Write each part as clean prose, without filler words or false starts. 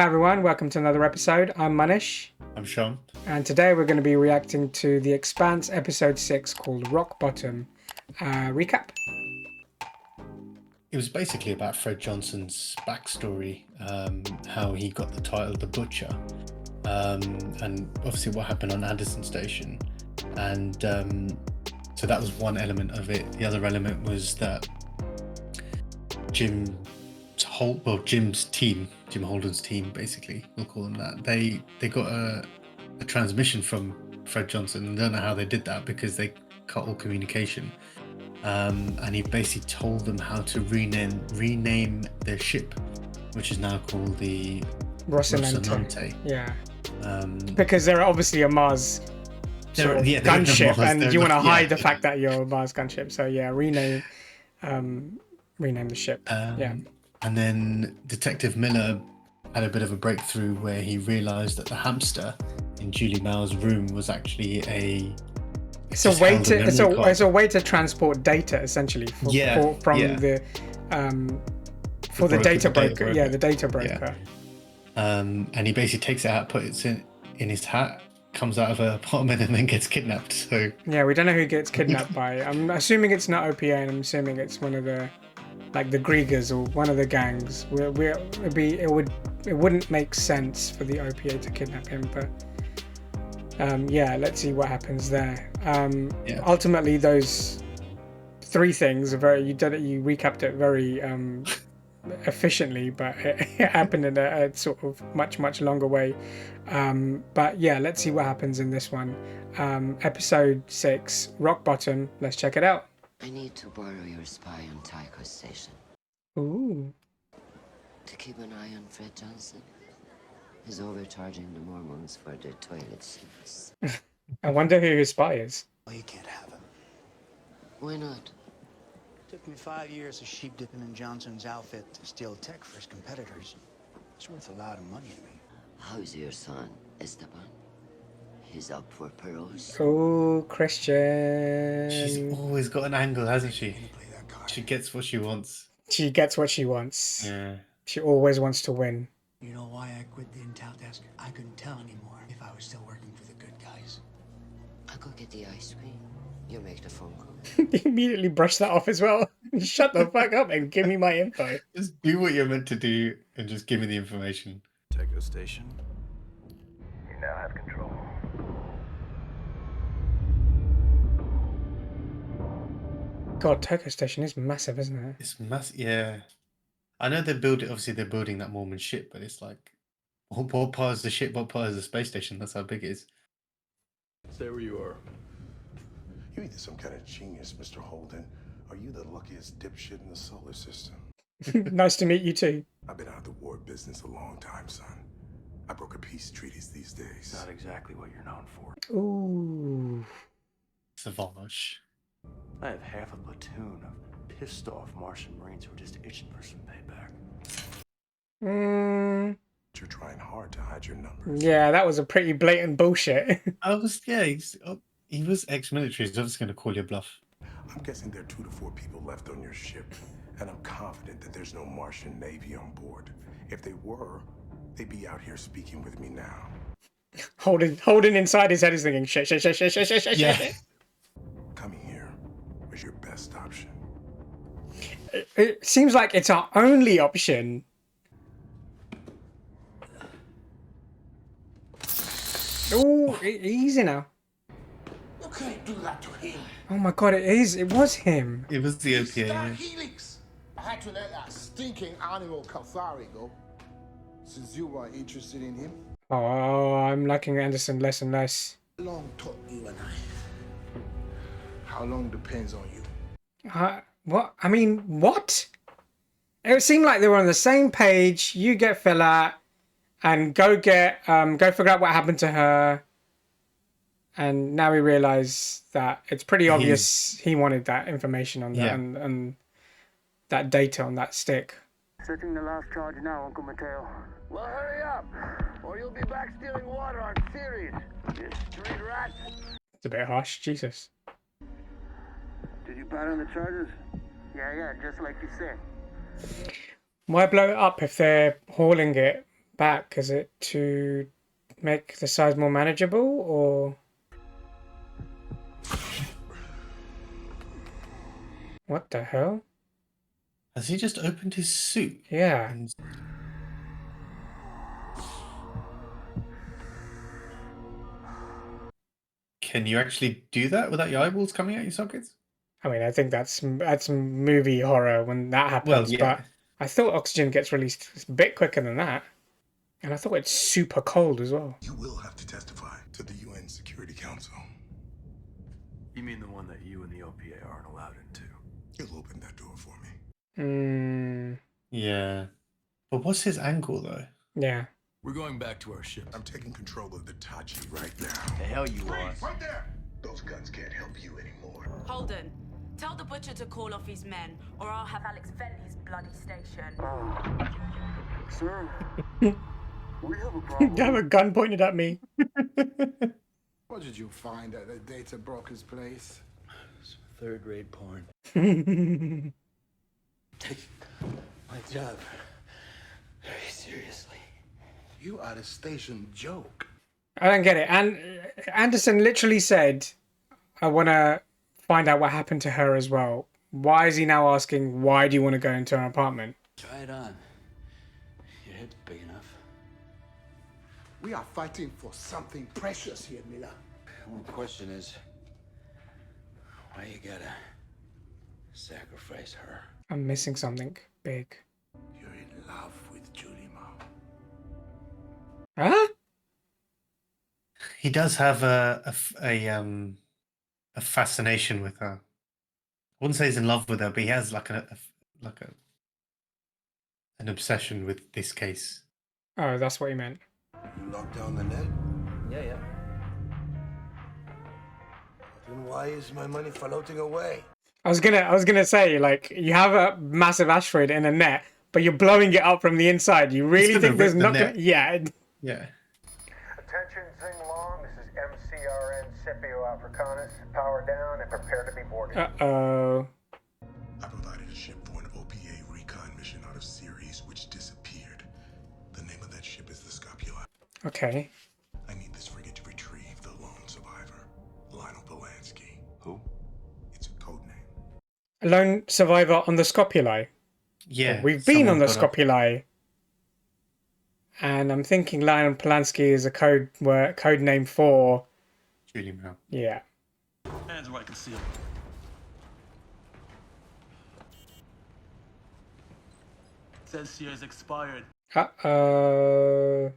Hi everyone, welcome to another episode. I'm Manish, I'm Sean. and today we're going to be reacting to the Expanse episode 6 called Rock Bottom. Recap. It was basically about Fred Johnson's backstory, how he got the title The Butcher, and obviously what happened on Anderson Station. And so that was one element of it. The other element was that Jim's team, Jim Holden's team, basically, we'll call them that, they got a transmission from Fred Johnson, and don't know how they did that because they cut all communication. And he basically told them how to rename their ship, which is now called the Rocinante. Yeah. Because they're obviously a Mars gunship, and you want to hide the fact that you're a Mars gunship. So yeah, rename the ship. And then Detective Miller had a bit of a breakthrough where he realized that the hamster in Julie Mao's room was actually It's a way to transport data essentially for the data broker. Yeah, the data broker. Yeah. And he basically takes it out, puts it in his hat, comes out of an apartment, and then gets kidnapped. So yeah, we don't know who gets kidnapped by. I'm assuming it's not OPA, and I'm assuming it's one of the the Griegers or one of the gangs. It wouldn't make sense for the OPA to kidnap him, but. Let's see what happens there. Ultimately, those three things are you recapped it very efficiently, but it happened in a sort of much longer way. But yeah, let's see what happens in this one. Episode 6, Rock Bottom. Let's check it out. I need to borrow your spy on Tycho Station. Ooh. To keep an eye on Fred Johnson. Is overcharging the Mormons for their toilet seats. I wonder who his spy is. Well, you can't have him. Why not? Took me 5 years of sheep dipping in Johnson's outfit to steal tech for his competitors. It's worth a lot of money to me. How's your son, Esteban? He's up for parole. Oh, Christian. She's always got an angle, hasn't she? She gets what she wants. She gets what she wants. Yeah. She always wants to win. You know why I quit the intel desk? I couldn't tell anymore if I was still working for the good guys. I'll go get the ice cream. You make the phone call. He immediately brushed that off as well. Shut the fuck up and give me my info. Just do what you're meant to do and just give me the information. Tycho Station. You now have control. God, Tycho Station is massive, isn't it? It's massive, yeah. I know they're building that Mormon ship, but it's like, what part is the ship, what part is the space station? That's how big it is. Stay where you are. You either some kind of genius, Mr. Holden, or you the luckiest dipshit in the solar system. Nice to meet you too. I've been out of the war business a long time, son. I broker peace treaties these days. Not exactly what you're known for. Ooh. Savage. I have half a platoon of pissed off Martian Marines who are just itching for some payback. You're trying hard to hide your numbers. Yeah, that was a pretty blatant bullshit. He was ex-military. He's obviously going to call your bluff. I'm guessing there are 2 to 4 people left on your ship, and I'm confident that there's no Martian Navy on board. If they were, they'd be out here speaking with me now. Holding inside his head is thinking, shit. Yeah. Coming here was your best option. It seems like it's our only option. Oh, easy now. You can't do that to him. Oh my god, it was him. It was the OPA. Yeah. Helix. I had to let that stinking animal Cathari go. Since you weren't interested in him. Oh, I'm liking Anderson less and less. How long took you and I? How long depends on you. What? I mean, what? It seemed like they were on the same page. You get filler, and go figure out what happened to her. And now we realize that it's pretty obvious he wanted that information on that and that data on that stick. Setting the last charge now, Uncle Mateo. Well, hurry up, or you'll be back stealing water on Ceres, you street rat. It's a bit harsh, Jesus. Did you pattern the charges? Yeah, just like you said. Why blow it up if they're hauling it back? Is it to make the size more manageable, or what the hell? Has he just opened his suit? Yeah. And... Can you actually do that without your eyeballs coming out your sockets? I mean, I think that's movie horror when that happens, Well, yeah. but I thought oxygen gets released a bit quicker than that. And I thought it's super cold as well. You will have to testify to the UN Security Council. You mean the one that you and the OPA aren't allowed into? You'll open that door for me. Yeah. But what's his angle, though? Yeah. We're going back to our ship. I'm taking control of the Tachi right now. The hell you are. Right there! Those guns can't help you anymore. Holden, tell the butcher to call off his men, or I'll have Alex vent his bloody station. Sir, we have a problem. You have a gun pointed at me. What did you find at the data broker's place? Third-rate porn. Take my job very seriously. You are the station joke. I don't get it. And Anderson literally said, I want to find out what happened to her as well. Why is he now asking, why do you want to go into an apartment? Try it on. Your head's big enough. We are fighting for something precious here, Miller. One question is, why you gotta sacrifice her? I'm missing something big. You're in love with Julie Mao. Huh? He does have a fascination with her. I wouldn't say he's in love with her, but he has like an obsession with this case. Oh, that's what he meant. You locked down the net? Yeah. Then why is my money floating away? I was gonna say, like, you have a massive asteroid in a net, but you're blowing it up from the inside. You really think there's not gonna... Yeah. Yeah. Attention, Zing Long. This is MCRN Scipio Africanus. Power down and prepare to be boarded. Uh-oh. I provided a ship for an OPA recon mission out of Ceres, which disappeared. The name of that ship is the Scopula. Okay. I need this frigate to retrieve the lone survivor, Lionel Polanski. Who? It's a code name. A lone survivor on the Scopuli. Yeah. We've been on the someone got Scopuli. And I'm thinking Lionel Polanski is a code name for... Julie Mao. Yeah. Hands where I can see them. Says here is expired. Uh-oh.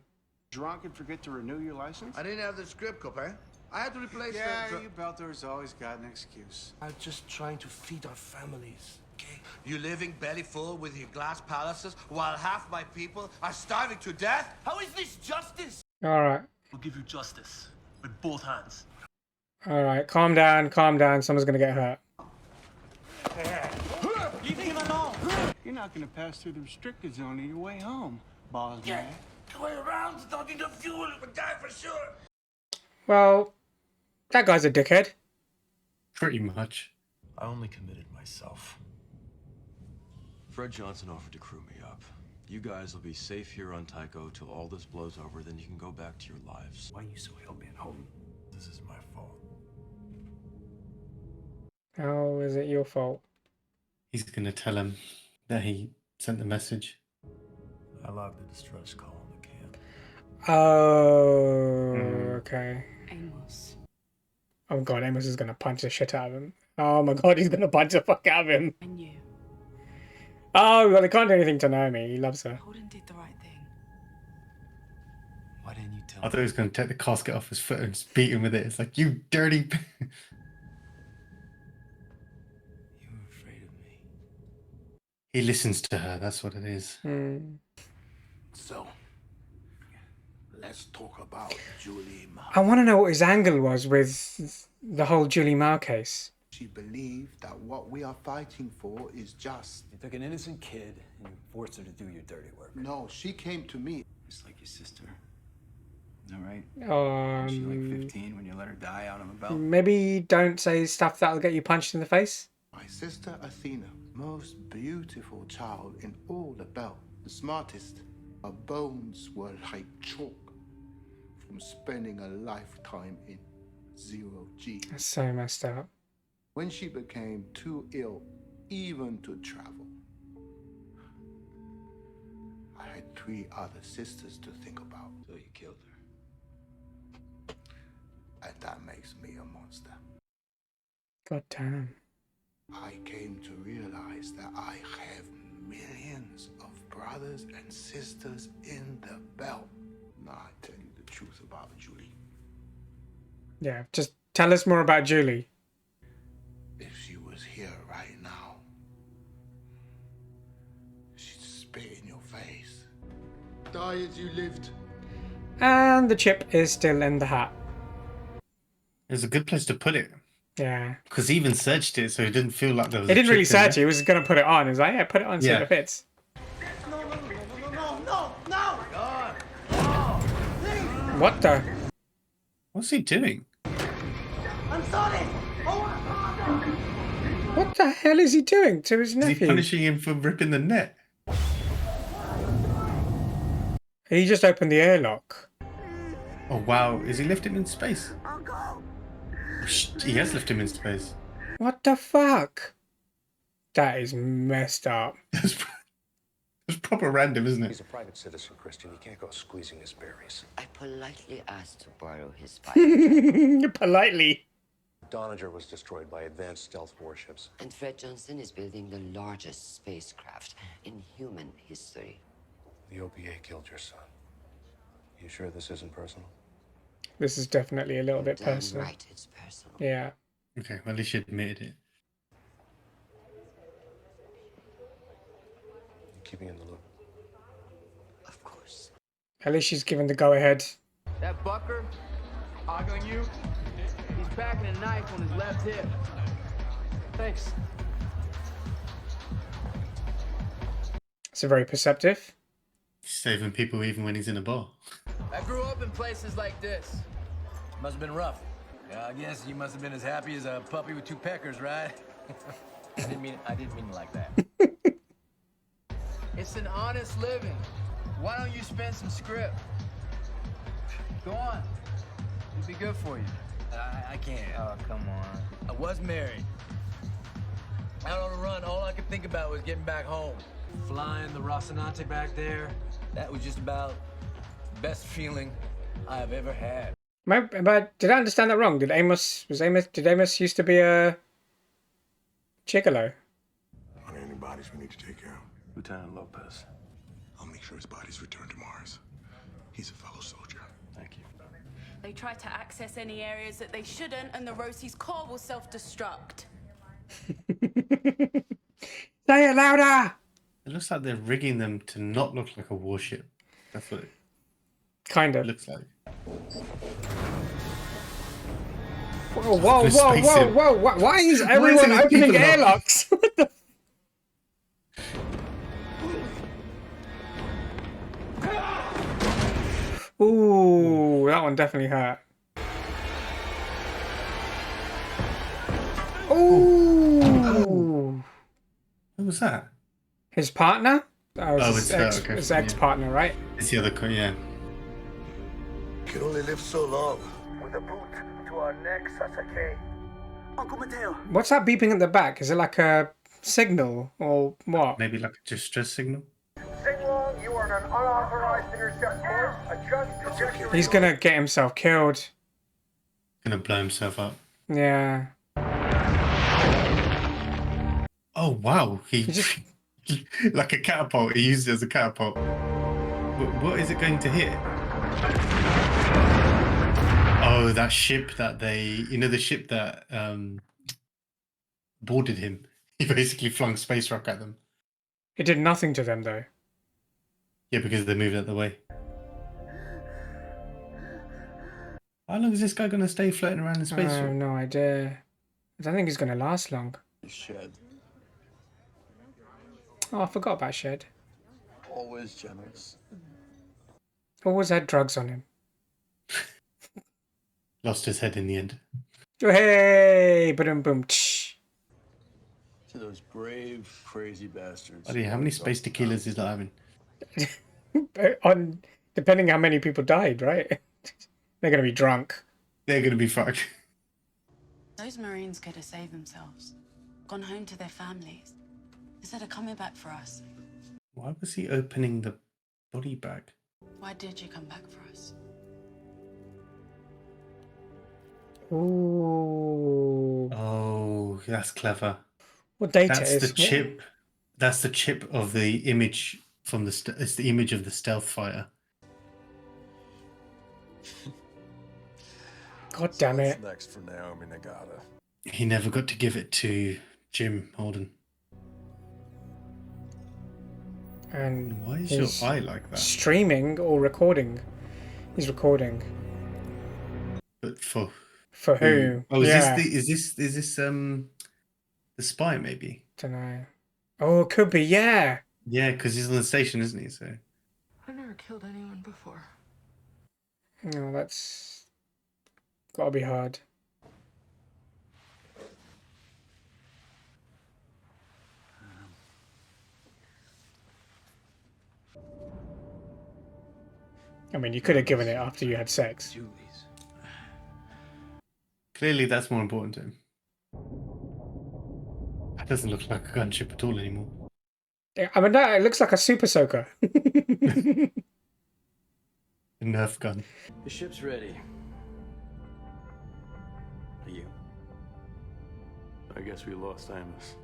Drunk and forget to renew your license? I didn't have the script, Copain. I had to replace You Belters always got an excuse. I'm just trying to feed our families, okay? You living belly full with your glass palaces while half my people are starving to death? How is this justice? Alright. We'll give you justice with both hands. Alright. Calm down. Calm down. Someone's gonna get hurt. Leave him alone! You're not gonna pass through the restricted zone on your way home, boss man. Way around, don't need the fuel, but die for sure. Well, that guy's a dickhead. Pretty much. I only committed myself. Fred Johnson offered to crew me up. You guys will be safe here on Tycho till all this blows over, then you can go back to your lives. Why are you so hell-bent, Holden? This is my fault. How is it your fault? He's going to tell him that he sent the message. I logged the distress call in the camp. Oh, okay. Amos. Oh god, Amos is gonna punch the shit out of him. Oh my god, he's gonna punch the fuck out of him. And you. Oh, well, they can't do anything to Naomi. He loves her. Holden did the right thing. Why didn't you tell I thought he was going to take the casket off his foot and just beat him with it. It's like, you dirty... You were afraid of me. He listens to her, that's what it is. So, let's talk about Julie Mao. I want to know what his angle was with the whole Julie Mao case. She believed that what we are fighting for is just. You took an innocent kid and you forced her to do your dirty work. No, she came to me. Just like your sister. All right. Was she like 15 when you let her die out on the belt? Maybe don't say stuff that'll get you punched in the face. My sister Athena, most beautiful child in all the belt, the smartest, Her bones were like chalk from spending a lifetime in 0G. That's so messed up. When she became too ill even to travel, I had 3 other sisters to think about. So you killed her. And that makes me a monster. God damn. I came to realize that I have millions of brothers and sisters in the belt. Now I tell you the truth about Julie. Yeah, just tell us more about Julie. If she was here right now, she'd spit in your face. Die as you lived. And the chip is still in the hat. It's a good place to put it. Yeah. Because he even searched it, so it didn't feel like there was He didn't really chip in search it. there. He was going to put it on. He was like, yeah, put it on, see if it fits. What the? What's he doing? I'm sorry. What the hell is he doing to his Is he nephew? punishing him for ripping the net? He just opened the airlock. Oh wow, is he lifting him in space? He has lifted him in space. What the fuck? That is messed up. It's proper random, isn't it? He's a private citizen, Christian. He can't go squeezing his berries. I politely asked to borrow his bike. Politely. Doniger was destroyed by advanced stealth warships. And Fred Johnson is building the largest spacecraft in human history. The OPA killed your son. You sure this isn't personal? This is definitely a little bit Damn personal. right, it's personal. Yeah. Okay, well, at least you admitted it. You keeping in the loop? Of course. At least she's given the go-ahead. That bucker, ogling you, he's packing a knife on his left hip. Thanks. It's a very perceptive. He's saving people even when he's in a bar. I grew up in places like this. Must have been rough. Yeah, I guess you must have been as happy as a puppy with 2 peckers, right? I didn't mean it like that. It's an honest living. Why don't you spend some script? Go on. It'd be good for you. I can't. Oh, come on. I was married. Out on a run, all I could think about was getting back home. Flying the Rocinante back there, that was just about the best feeling I've ever had. But did I understand that wrong? Did Amos used to be a gigolo? Are there any bodies we need to take out? Lieutenant Lopez. I'll make sure his body's returned to Mars. He's a fellow soldier. Thank you. They try to access any areas that they shouldn't, and the Rosie's core will self-destruct. Say it louder! It looks like they're rigging them to not look like a warship. That's what it kind of looks like. Whoa, whoa, whoa, whoa, whoa! Why is everyone opening airlocks? What the? Ooh, that one definitely hurt. Ooh. Who was that? His partner? It's his ex-partner, right? It's the other, yeah. Can only live so long. With a boot to our necks, Sasaki. Uncle Mateo. What's that beeping at the back? Is it like a signal or what? Maybe like a distress signal? Sing long, you are an unauthorized intercept force. Adjust trajectory. He's gonna get himself killed. Gonna blow himself up. Yeah. Oh wow, he just like a catapult. He used it as a catapult. What is it going to hit? Oh, that ship that the ship that boarded him. He basically flung space rock at them. It did nothing to them though. Yeah, because they moved out of the way. How long is this guy gonna stay floating around in space? I have no idea. I don't think he's gonna last long. Shed. Oh, I forgot about Shed. Always generous. Always had drugs on him. Lost his head in the end. Hey, boom, boom. Tsh. To those brave, crazy bastards. Buddy, how many space tequilas is that having? on depending how many people died, right? They're gonna be drunk. They're gonna be fucked. Those Marines could have saved themselves, gone home to their families, instead of coming back for us. Why was he opening the body bag? Why did you come back for us? Ooh. Oh, that's clever. What data That's is the chip. That's the chip of the image from the. It's the image of the stealth fighter. God damn it! What's next for Naomi Nagata? He never got to give it to Jim Holden. And why is your eye like that? Streaming or recording? He's recording. But for who? Oh, is this the spy maybe? Don't know. Oh, it could be. Yeah. Yeah, because he's on the station, isn't he? So. I've never killed anyone before. No, that's gotta be hard. I mean, you could have given it after you had sex. Julie's. Clearly, that's more important to him. That doesn't look like a gunship at all anymore. Yeah, I mean, no, it looks like a super soaker. A Nerf gun. The ship's ready. Are you? I guess we lost Amos.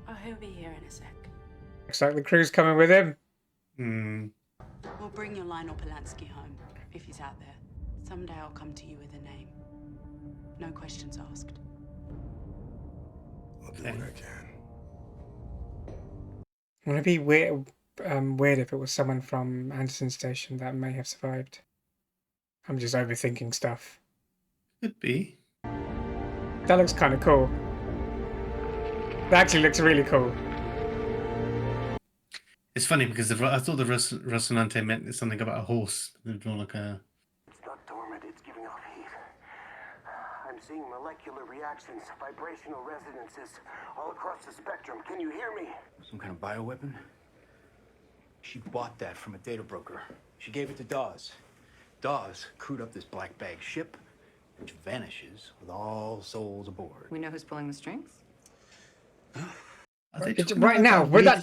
Oh, he'll be here in a sec. Looks like the crew's coming with him. Hmm. We'll bring your Lionel Polanski home, if he's out there. Someday I'll come to you with a name. No questions asked. I'll do what I can. Would it be weird if it was someone from Anderson Station that may have survived? I'm just overthinking stuff. Could be. That looks kind of cool. That actually looks really cool. It's funny because I thought the Rocinante meant something about a horse. It's more like a. It's not dormant, it's giving off heat. I'm seeing molecular reactions, vibrational resonances all across the spectrum. Can you hear me? Some kind of bioweapon? She bought that from a data broker. She gave it to Dawes. Dawes crewed up this black bag ship, which vanishes with all souls aboard. We know who's pulling the strings? Right now, with that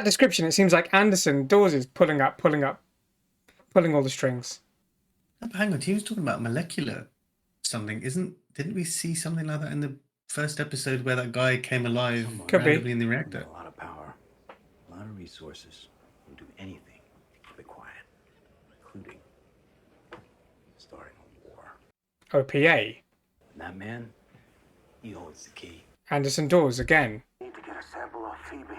description, it seems like Anderson Dawes is pulling all the strings. Oh, but hang on, he was talking about molecular something, didn't we see something like that in the first episode where that guy came alive randomly in the reactor? A lot of power, a lot of resources. We'll do anything to keep it quiet, including starting a war. OPA. And that man, he holds the key. Anderson Dawes again. Need to get a sample of Phoebe.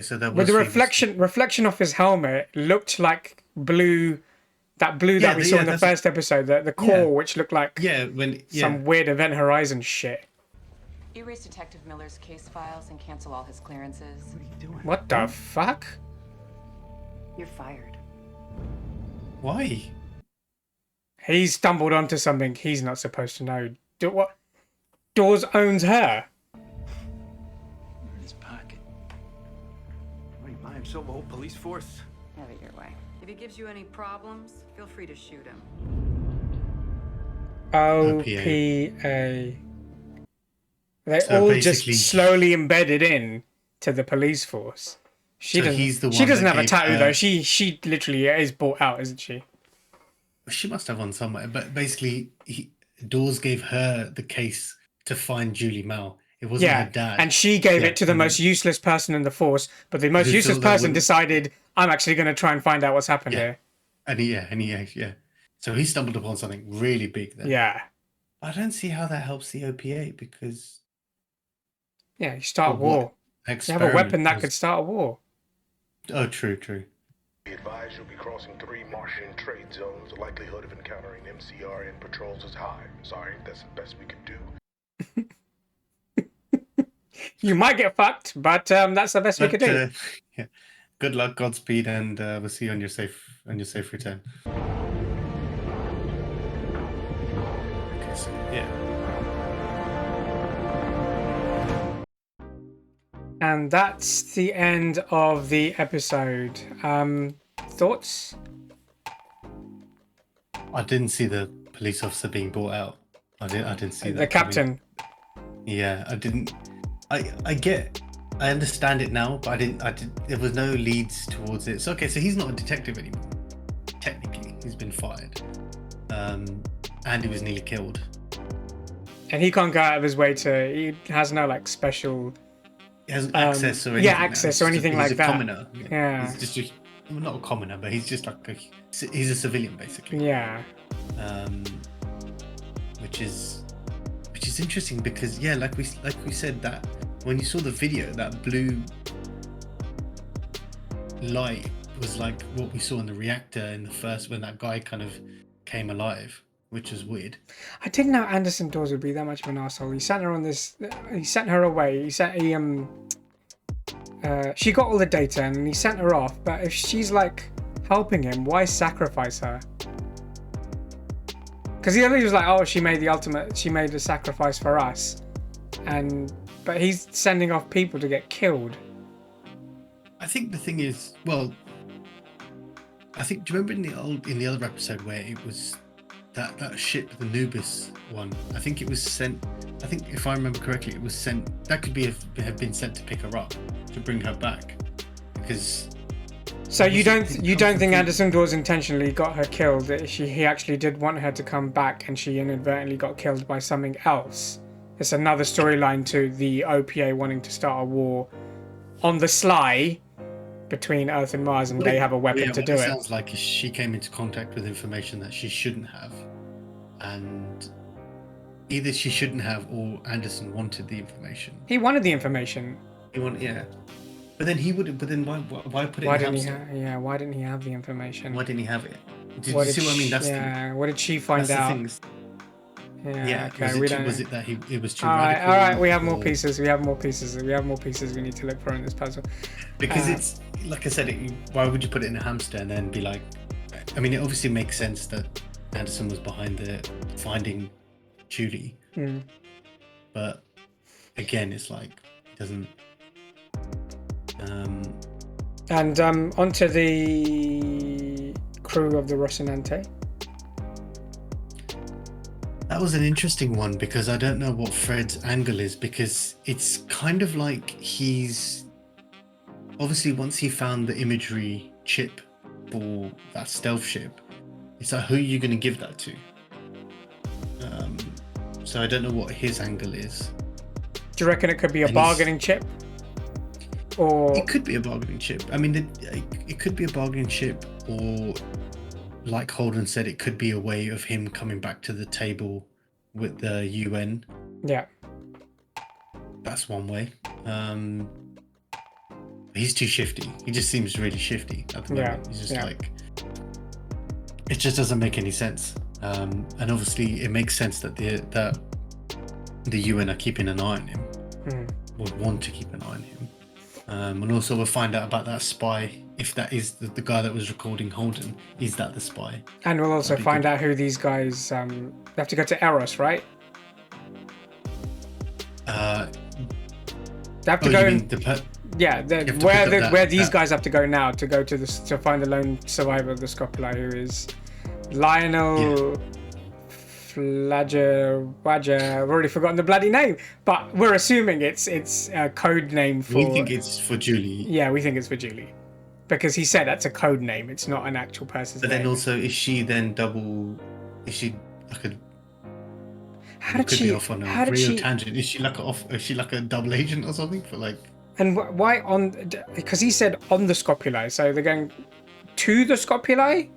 So that with was the reflection off his helmet looked like blue. That blue that we saw in the first episode, the core, which looked like some weird Event Horizon shit. Erase Detective Miller's case files and cancel all his clearances. What are you doing? What the fuck? You're fired. Why? He stumbled onto something he's not supposed to know. What? Dawes owns her. In his pocket. What, you buy himself a whole police force? Have it your way. If he gives you any problems, feel free to shoot him. OPA. They're all just slowly embedded in to the police force. She doesn't have a tattoo though. She literally is bought out, isn't she? She must have one somewhere. But basically, Dawes gave her the case to find Julie Mao. It wasn't her dad. And she gave it to the most useless person in the force. But the most useless person decided, I'm actually going to try and find out what's happened here. And so he stumbled upon something really big then. Yeah. I don't see how that helps the OPA because. Yeah, you start a war. You have a weapon that could start a war. Oh, true. Be advised you'll be crossing 3 Martian trade zones. The likelihood of encountering MCR in patrols is high. Sorry, that's the best we can do. You might get fucked, but that's the best we could do. Yeah. Good luck, Godspeed, and we'll see you on your safe return. Okay, so And that's the end of the episode. Thoughts? I didn't see the police officer being brought out. I didn't see that. The captain. Yeah, I didn't. I understand it now, but there was no leads towards it. So okay, so he's not a detective anymore. Technically, he's been fired. And he was nearly killed. And he can't go out of his way to. He has no like special. He hasn't access or anything. Yeah, access or anything like that. He's a commoner. Yeah. He's just well, not a commoner, but he's just like he's a civilian basically. Yeah. Which is interesting because yeah, like we said, that when you saw the video, that blue light was like what we saw in the reactor in the first when that guy kind of came alive, which was weird. I didn't know Anderson Dawes would be that much of an asshole. He sent her on this. He sent her away. She got all the data and he sent her off. But if she's like helping him, why sacrifice her? Because he was like, oh, she made a sacrifice for us, but he's sending off people to get killed. I think the thing is, well, I think, do you remember in the other episode where it was that ship, the Nubis one? I think it was sent. I think if I remember correctly, it was sent. That could have been sent to pick her up, to bring her back, because. So you don't think Anderson Dawes intentionally got her killed? He actually did want her to come back, and she inadvertently got killed by something else. It's another storyline to the OPA wanting to start a war on the sly between Earth and Mars, and they have a weapon to do it. It sounds like she came into contact with information that she shouldn't have, and either she shouldn't have or Anderson wanted the information. He wanted the information. Yeah. But then he would. But then why put it? Why didn't he have the information? Why didn't he have it? Did you see what I mean? What did she find out? Yeah. Okay. Was it that it was too radical? All right. We have more pieces. We need to look for in this puzzle. Because it's like I said. Why would you put it in a hamster and then be like? I mean, it obviously makes sense that Anderson was behind the finding Julie. But again, it's like it doesn't. And onto the crew of the Rocinante. That was an interesting one because I don't know what Fred's angle is, because it's kind of like he's obviously, once he found the imagery chip for that stealth ship, it's like, who are you going to give that to? So I don't know what his angle is. Do you reckon it could be a bargaining chip? Or it could be a bargaining chip. I mean, it could be a bargaining chip, or like Holden said, it could be a way of him coming back to the table with the UN. Yeah. That's one way. He's too shifty. He just seems really shifty at the moment. He's just like, it just doesn't make any sense. And obviously it makes sense that the UN are keeping an eye on him, would want to keep an eye on him. And also we'll find out about that spy, if that is the guy that was recording Holden. Is that the spy? And we'll also find out who these guys. They have to go to Eros, right? They have to go. Where these guys have to go now to go to find the lone survivor of the Scopuli, who is Lionel. I've already forgotten the bloody name, but we're assuming it's a code name for. We think it's for Julie. Yeah, we think it's for Julie, because he said that's a code name. It's not an actual person's name. But then also, is she then double? Is she like a? How did she? Off on a real tangent. Is she like a double agent or something for like? And why on? Because he said on the Scopuli, so they're going to the Scopuli.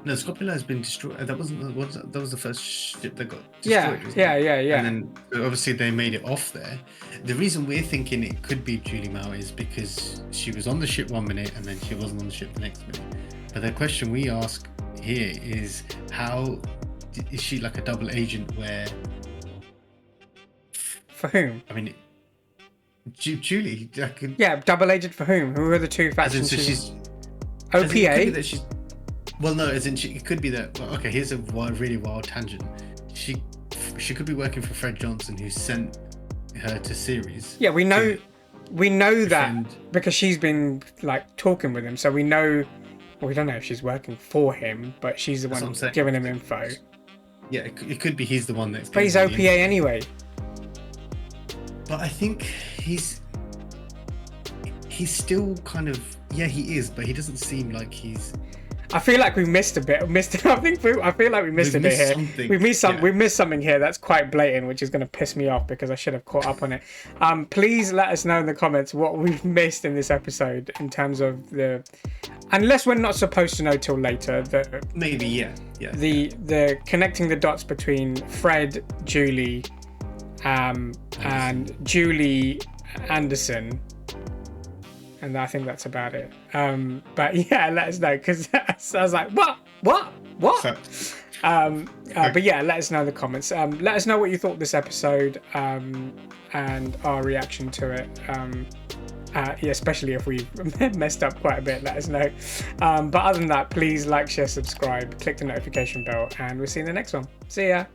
No, Scopula has been destroyed. That was the first ship that got destroyed. Yeah. And then obviously they made it off there. The reason we're thinking it could be Julie Mao is because she was on the ship 1 minute and then she wasn't on the ship the next minute. But the question we ask here is, how is she like a double agent where? For whom? I mean, Julie. Yeah, double agent for whom? Who are the two factions? So she's OPA. Well, no, as in it could be that. Well, okay, here's a really wild tangent. She could be working for Fred Johnson, who sent her to Ceres. Yeah, we know. we know that because she's been like talking with him, so we know. Well, we don't know if she's working for him, but she's the one giving him info. Yeah, it could be he's the one that's. But he's OPA anyway. But I think he's still kind of, yeah, he is, but he doesn't seem like he's. I feel like we missed a bit. I feel like we missed a bit here. We missed something here that's quite blatant, which is going to piss me off because I should have caught up on it. Please let us know in the comments what we've missed in this episode in terms of the. Unless we're not supposed to know till later. Maybe, yeah. The connecting the dots between Fred, Julie, and Julie Anderson. And I think that's about it. But yeah, let us know, because I was like, what? But yeah, let us know in the comments. Let us know what you thought this episode and our reaction to it. Yeah, especially if we messed up quite a bit, let us know. But other than that, please like, share, subscribe, click the notification bell, and we'll see you in the next one. See ya.